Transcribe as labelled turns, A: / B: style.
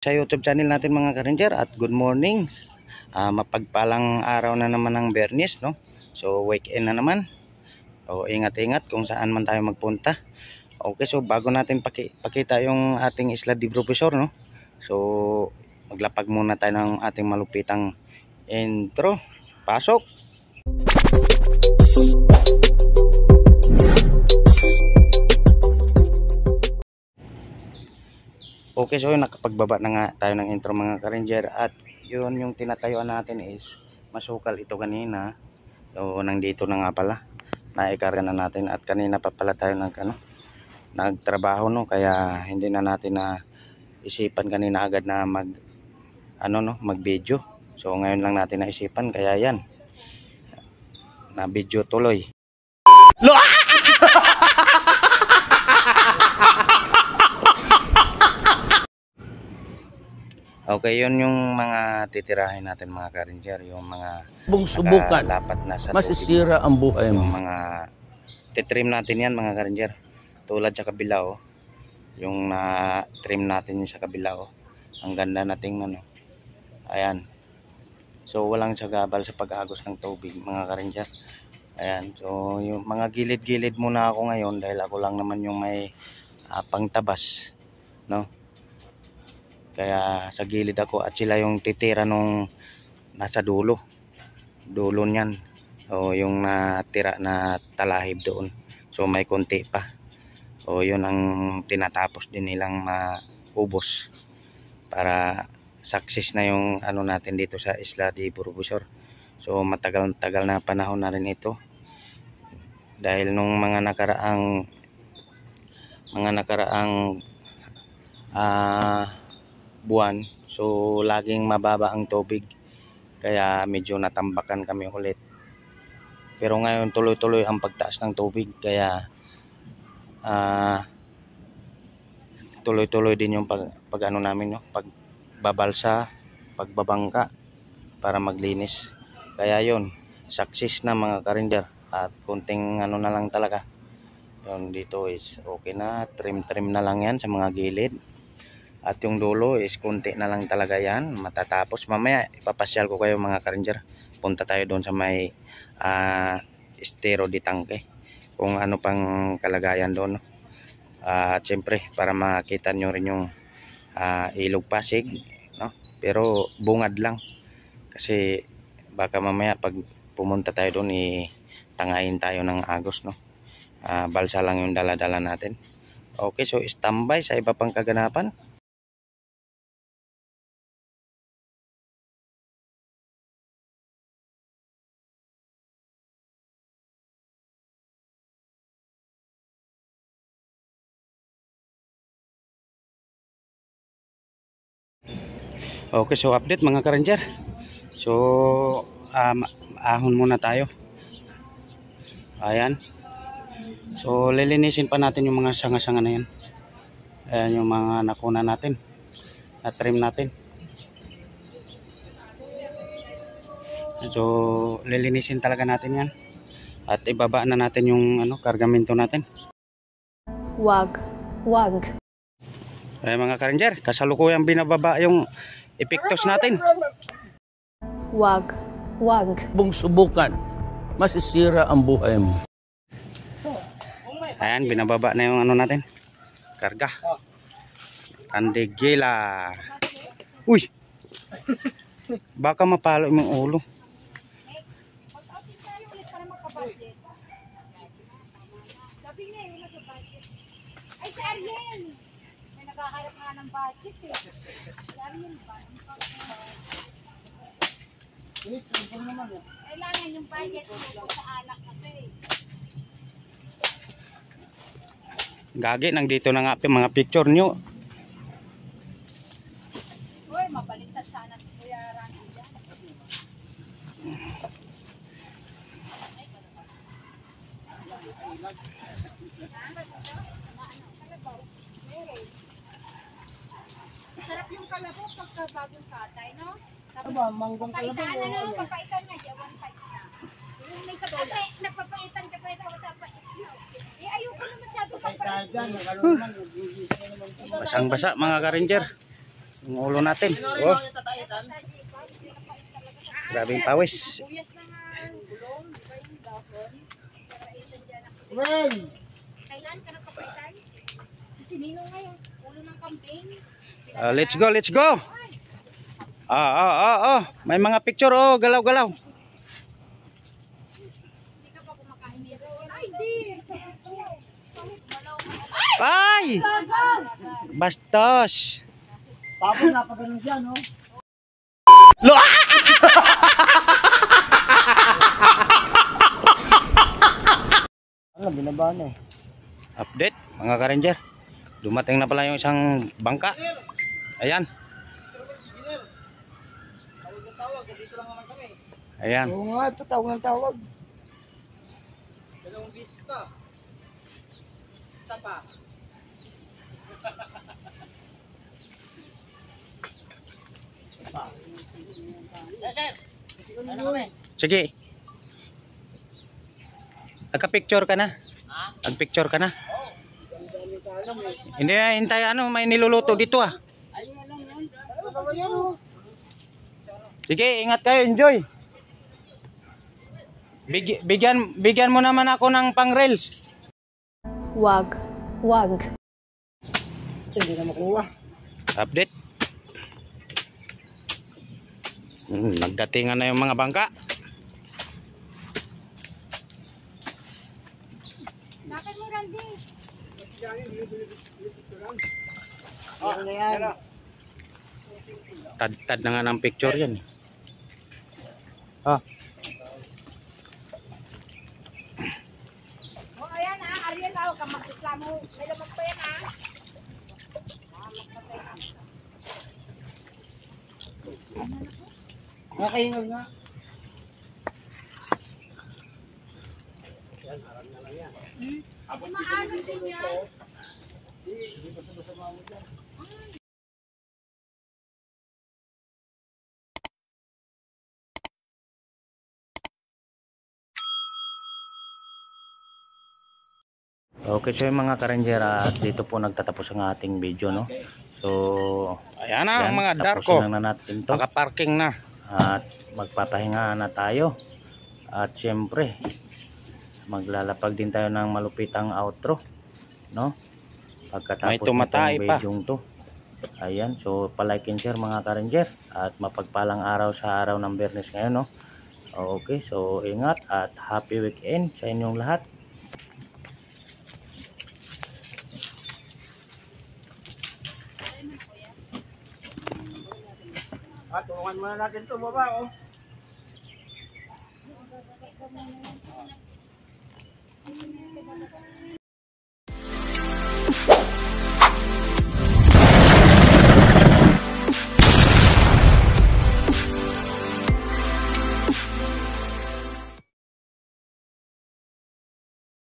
A: Sa YouTube channel natin mga ka-ranger, at good morning. Mapagpalang araw na naman ng Biyernes, no? So weekend na naman. So ingat-ingat kung saan man tayo magpunta. Okay, so bago natin pakita yung ating Isla de Profesor, no? So maglapag muna tayo ng ating malupitang intro. Pasok. Okay, so nakapagbaba na nga tayo ng intro mga ka-ranger, at yun yung tinatayuan natin is masukal ito kanina. So nandito na nga pala, naikarga na natin, at kanina pa pala tayo nagtrabaho, no, kaya hindi na natin na isipan kanina agad na mag video. So ngayon lang natin naisipan, kaya yan, na video tuloy. Okay, yun yung mga titirahin natin mga ka-ranger, yung mga
B: subukan,
A: lapat na sa
B: masisira ang buhay mo.
A: Yung mga titrim natin yan mga ka-ranger, tulad sa kabila, oh. Yung na-trim natin sa kabila, oh. Ang ganda na tingnan, oh. Ayan. So walang sagabal sa pag-agos ng tubig mga ka-ranger. Ayan. So yung mga gilid-gilid muna ako ngayon, dahil ako lang naman yung may pangtabas, no? Kaya sa gilid ako, at sila yung titira nung nasa dulo niyan. O yung natira na talahib doon. So may konti pa. O yun ang tinatapos din nilang maubos para success na yung ano natin dito sa Isla de Profesor. So matagal na panahon na rin ito. Dahil nung mga nakaraang buwan, so laging mababa ang tubig, kaya medyo natambakan kami ulit. Pero ngayon tuloy-tuloy ang pagtaas ng tubig, kaya tuloy-tuloy din yung pag-ano namin, no? Pagbabalsa, pagbabangka para maglinis. Kaya yon, success na mga ka-ranger, at konting ano na lang talaga. Yun, dito is okay na, trim na lang yan sa mga gilid. At yung dulo is kunti na lang talaga yan, matatapos. Mamaya ipapasyal ko kayo mga ka-ranger. Punta tayo doon sa may estero de Tangke, kung ano pang kalagayan doon. At syempre para makita nyo rin yung ilog Pasig, no? Pero bungad lang, kasi baka mamaya pag pumunta tayo doon, tangayin tayo ng agos, no? Balsa lang yung dala-dala natin. Okay, so standby sa iba pang kaganapan. Okay, so update mga ka-ranger. So ahon muna tayo. Ayan. So lilinisin pa natin yung mga sanga-sanga na yan. Ayan yung mga nakuna natin, na-trim natin. So lilinisin talaga natin yan, at ibaba na natin yung kargamento natin.
C: Wag.
A: Ayan mga ka-ranger, kasalukuyang binababa yung epektos natin.
C: Wag.
B: Subukan, masisira ang buhay mo.
A: Ayan, binababa na yung natin, karga. Andigila. Uy! Baka mapalo yung ulo.
D: Ay, si Ariel! May naghaharap nga ng budget eh. Si Ariel ba? Kailangan yung budget mo sa alak kasi.
A: Gagi, nandito na nga mga picture nyo.
D: Uy, mabaliktad sana si Kuya Randy dyan. Sarap yung kalabaw pagka bagong katay, no? Manggong kalabaw. Papaitan na, papaitan nga, jawan pa na. Yung may sabi, nagpapaitan ka pa ito, ayoko na masyado papaitan.
A: Basang-basa mga ka-ranger. Yung ulo natin. Oh. Grabe yung pawis.
D: Buyas na nga gulong, di ba yung dahon? Kailan ka nagpapaitan? Si Nino ngayon, ulo ng campaign.
A: Let's go, let's go. May mga picture, oh, galaw-galaw.
D: Hindi ka pa kumakain dito. Ay, di!
A: Ay! Bastos.
E: Tapos napaganon siya, no? Ano, binaba na eh.
A: Update, mga ka-ranger. Dumating na pala yung isang bangka. Ayan. Ayan.
E: Oo nga, ito tawag ng tawag.
F: Dalawang bis pa. Isa pa. Ano kami?
A: Sige. Nagka-picture ka na? Nag-picture ka na? Hindi, hintay, ano, may niluluto dito ah. Sige, ingat kayo, enjoy. Bigyan mo naman ako ng pang-rails.
C: Wag. Wag.
E: Hindi na makuha.
A: Update. Nagdatingan na yung mga bangka.
D: Bakit mo, Randy?
E: Ano na yan?
A: Tad na nga ng picture yan. Ah,
D: O, ayan ha, Ariel, huwag kang mag-islamo. May lamag pa yan ha.
E: Nakahingal nga.
D: Ito maano din yan.
A: okay, so yung mga ka-ranger, at dito po nagtatapos ang ating video, no? So, ayan na ang mga darko. Tapusin na natin to. Naka-parking na. At magpapahinga na tayo. At syempre, maglalapag din tayo ng malupitang outro, no? Pagkatapos ng video to. Ayan, so palike and share mga ka-ranger. At mapagpalang araw sa araw ng Biyernes ngayon, no? Okay, so ingat at happy weekend sa inyong lahat.
E: Tulungan muna natin ito, baba, oh.